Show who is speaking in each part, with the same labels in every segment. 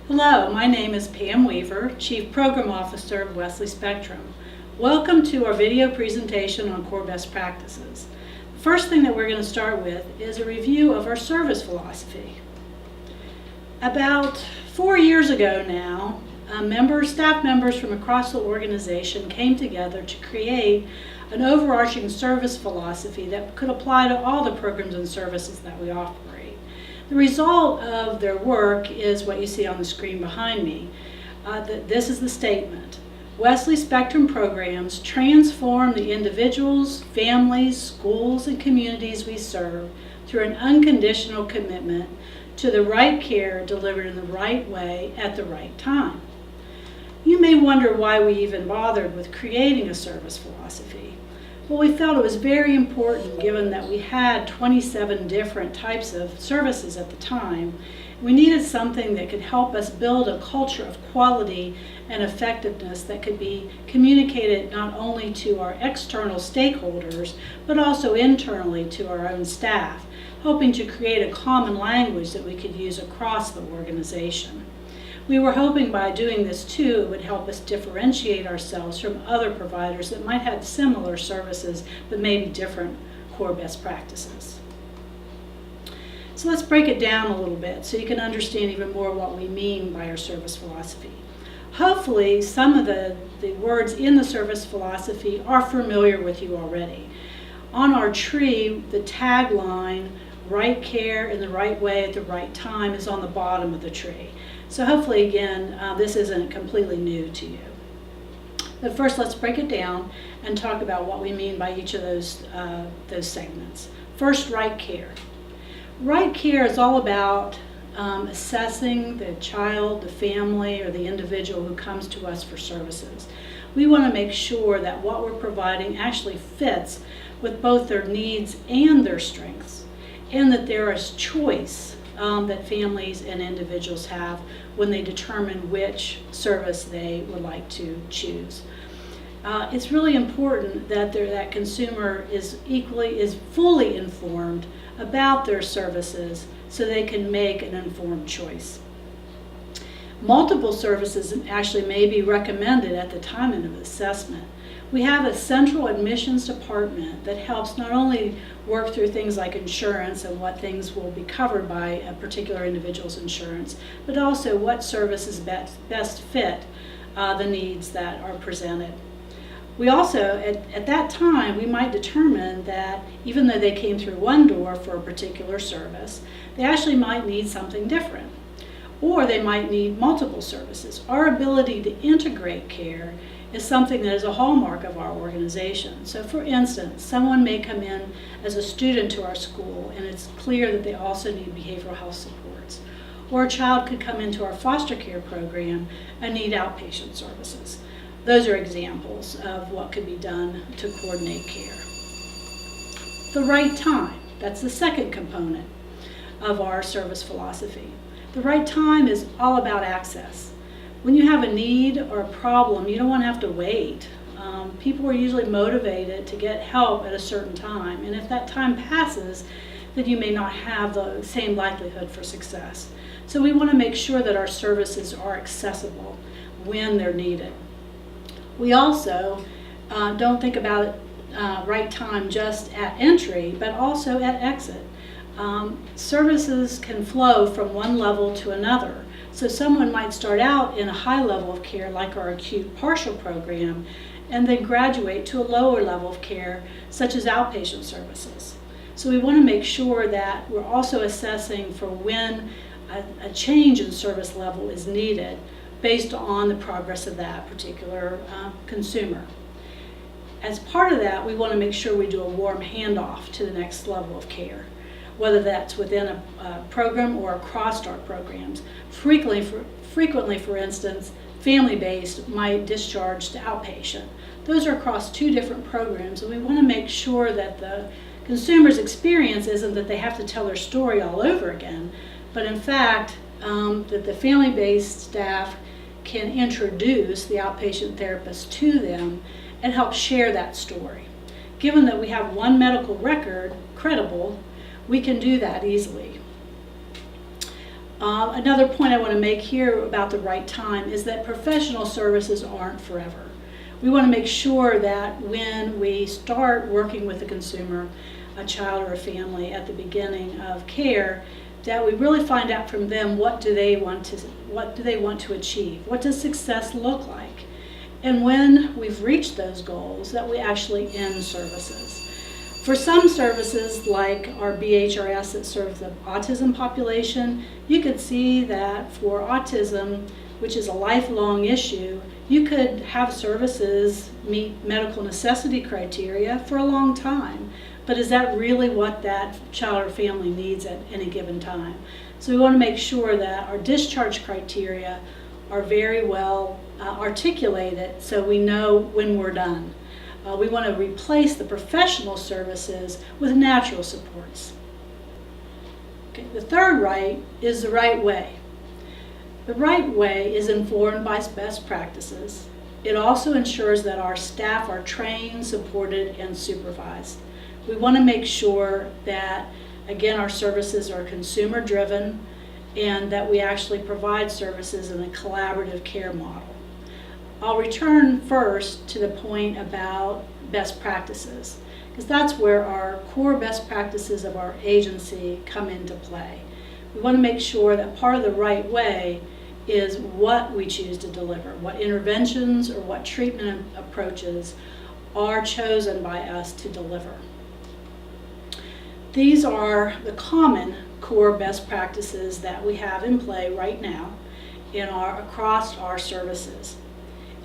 Speaker 1: Hello, my name is Pam Weaver, Chief Program Officer of Wesley Spectrum. Welcome to our video presentation on core best practices. The first thing that we're going to start with is a review of our service philosophy. About 4 years ago now, staff members from across the organization came together to create an overarching service philosophy that could apply to all the programs and services that we operate. The result of their work is what you see on the screen behind me. This is the statement. Wesley Spectrum programs transform the individuals, families, schools, and communities we serve through an unconditional commitment to the right care delivered in the right way at the right time. You may wonder why we even bothered with creating a service philosophy. Well, we felt it was very important given that we had 27 different types of services at the time. We needed something that could help us build a culture of quality and effectiveness that could be communicated not only to our external stakeholders, but also internally to our own staff, hoping to create a common language that we could use across the organization. We were hoping by doing this too, it would help us differentiate ourselves from other providers that might have similar services but maybe different core best practices. So let's break it down a little bit so you can understand even more what we mean by our service philosophy. Hopefully some of the words in the service philosophy are familiar with you already. On our tree, the tagline, right care in the right way at the right time, is on the bottom of the tree. So hopefully, again, this isn't completely new to you. But first, let's break it down and talk about what we mean by each of those segments. First, right care. Right care is all about assessing the child, the family, or the individual who comes to us for services. We want to make sure that what we're providing actually fits with both their needs and their strengths, and that there is choice that families and individuals have when they determine which service they would like to choose. It's really important that that consumer is fully informed about their services so they can make an informed choice. Multiple services actually may be recommended at the time of assessment. We have a central admissions department that helps not only work through things like insurance and what things will be covered by a particular individual's insurance, but also what services best fit the needs that are presented. We also, at that time, we might determine that even though they came through one door for a particular service, they actually might need something different. Or they might need multiple services. Our ability to integrate care is something that is a hallmark of our organization. So for instance, someone may come in as a student to our school and it's clear that they also need behavioral health supports. Or a child could come into our foster care program and need outpatient services. Those are examples of what could be done to coordinate care. The right time, that's the second component of our service philosophy. The right time is all about access. When you have a need or a problem, you don't want to have to wait. People are usually motivated to get help at a certain time, and if that time passes, then you may not have the same likelihood for success. So we want to make sure that our services are accessible when they're needed. We also don't think about right time just at entry, but also at exit. Services can flow from one level to another. So someone might start out in a high level of care like our acute partial program and then graduate to a lower level of care such as outpatient services. So we want to make sure that we're also assessing for when a change in service level is needed based on the progress of that particular consumer. As part of that, we want to make sure we do a warm handoff to the next level of care, whether that's within a program or across our programs. Frequently, for instance, family-based might discharge to outpatient. Those are across two different programs, and we want to make sure that the consumer's experience isn't that they have to tell their story all over again, but in fact, that the family-based staff can introduce the outpatient therapist to them and help share that story. Given that we have one medical record, credible, we can do that easily. Another point I want to make here about the right time is that professional services aren't forever. We want to make sure that when we start working with a consumer, a child or a family at the beginning of care, that we really find out from them what do they want to achieve, what does success look like, and when we've reached those goals, that we actually end services. For some services, like our BHRS that serves the autism population, you could see that for autism, which is a lifelong issue, you could have services meet medical necessity criteria for a long time. But is that really what that child or family needs at any given time? So we want to make sure that our discharge criteria are very well articulated so we know when we're done. We want to replace the professional services with natural supports. Okay, the third right is the right way. The right way is informed by best practices. It also ensures that our staff are trained, supported, and supervised. We want to make sure that, again, our services are consumer driven and that we actually provide services in a collaborative care model. I'll return first to the point about best practices, because that's where our core best practices of our agency come into play. We want to make sure that part of the right way is what we choose to deliver, what interventions or what treatment approaches are chosen by us to deliver. These are the common core best practices that we have in play right now across our services.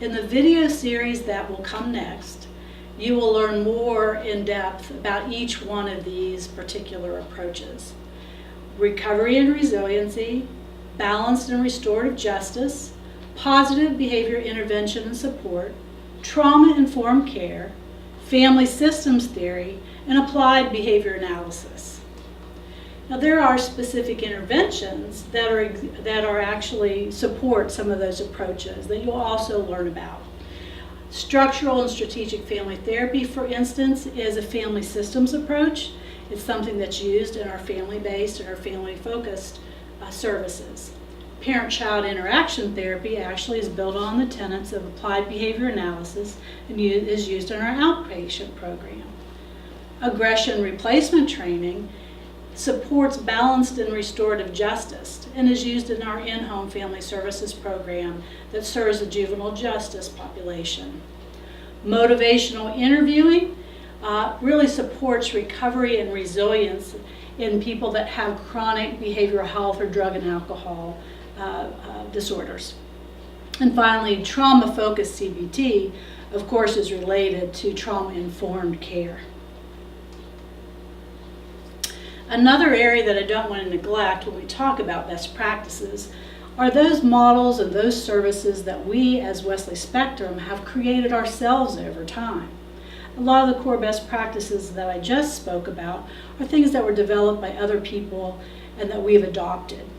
Speaker 1: In the video series that will come next, you will learn more in depth about each one of these particular approaches. Recovery and resiliency, balanced and restorative justice, positive behavior intervention and support, trauma-informed care, family systems theory, and applied behavior analysis. Now there are specific interventions that are actually support some of those approaches that you'll also learn about. Structural and strategic family therapy, for instance, is a family systems approach. It's something that's used in our family-based and our family-focused services. Parent-child interaction therapy actually is built on the tenets of applied behavior analysis and is used in our outpatient program. Aggression replacement training supports balanced and restorative justice and is used in our in-home family services program that serves the juvenile justice population. Motivational interviewing really supports recovery and resilience in people that have chronic behavioral health or drug and alcohol disorders. And finally, trauma-focused CBT, of course, is related to trauma-informed care. Another area that I don't want to neglect when we talk about best practices are those models and those services that we as Wesley Spectrum have created ourselves over time. A lot of the core best practices that I just spoke about are things that were developed by other people and that we've adopted.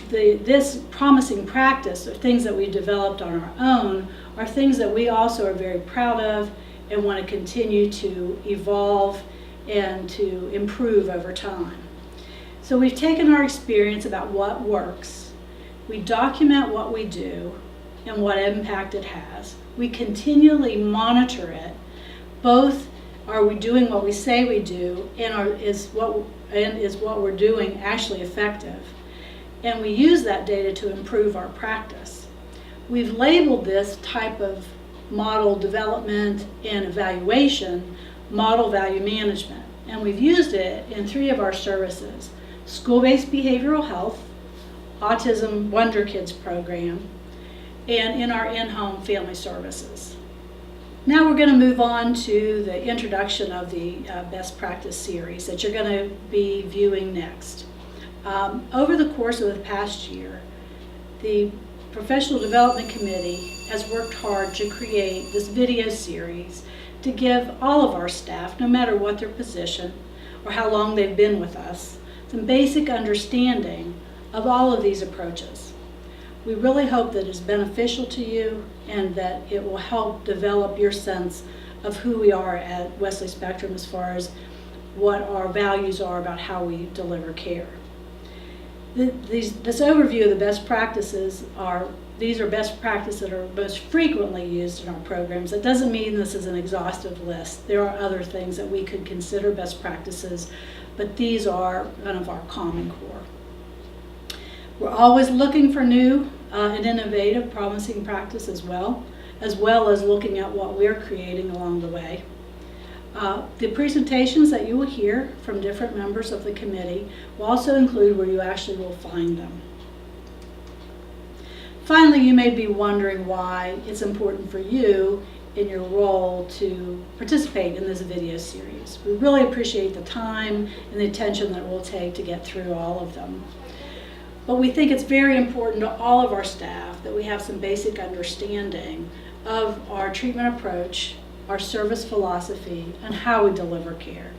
Speaker 1: This promising practice, or things that we developed on our own, are things that we also are very proud of and want to continue to evolve and to improve over time. So we've taken our experience about what works, we document what we do and what impact it has. We continually monitor it, both are we doing what we say we do and is what we're doing actually effective. And we use that data to improve our practice. We've labeled this type of model development and evaluation model value management, and we've used it in 3 of our services: school-based behavioral health, Autism Wonder Kids program, and in our in-home family services. Now we're going to move on to the introduction of the best practice series that you're going to be viewing next. Over the course of the past year, the Professional Development Committee has worked hard to create this video series to give all of our staff, no matter what their position or how long they've been with us, some basic understanding of all of these approaches. We really hope that it's beneficial to you and that it will help develop your sense of who we are at Wesley Spectrum as far as what our values are about how we deliver care. This overview of the best practices these are best practices that are most frequently used in our programs. That doesn't mean this is an exhaustive list. There are other things that we could consider best practices, but these are kind of our common core. We're always looking for new and innovative, promising practice as well as looking at what we're creating along the way. The presentations that you will hear from different members of the committee will also include where you actually will find them. Finally, you may be wondering why it's important for you in your role to participate in this video series. We really appreciate the time and the attention that it will take to get through all of them. But we think it's very important to all of our staff that we have some basic understanding of our treatment approach, our service philosophy, and how we deliver care.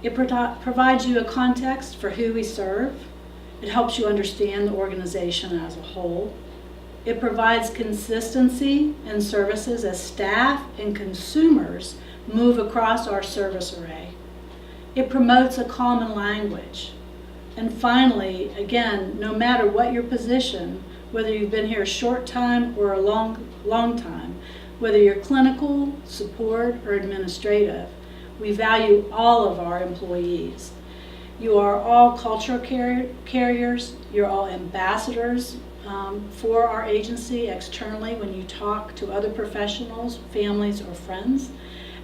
Speaker 1: It provides you a context for who we serve. It helps you understand the organization as a whole. It provides consistency in services as staff and consumers move across our service array. It promotes a common language. And finally, again, no matter what your position, whether you've been here a short time or a long time, whether you're clinical, support, or administrative, we value all of our employees. You are all cultural carriers, you're all ambassadors for our agency externally when you talk to other professionals, families, or friends.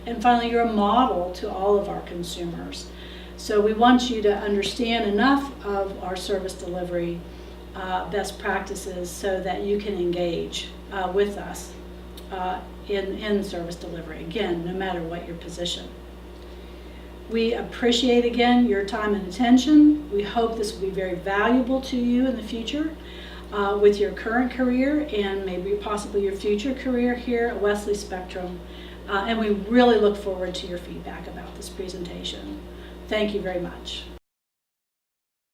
Speaker 1: And finally, you're a model to all of our consumers. So we want you to understand enough of our service delivery best practices so that you can engage with us in service delivery, again, no matter what your position. We appreciate, again, your time and attention. We hope this will be very valuable to you in the future with your current career and maybe possibly your future career here at Wesley Spectrum. And we really look forward to your feedback about this presentation. Thank you very much.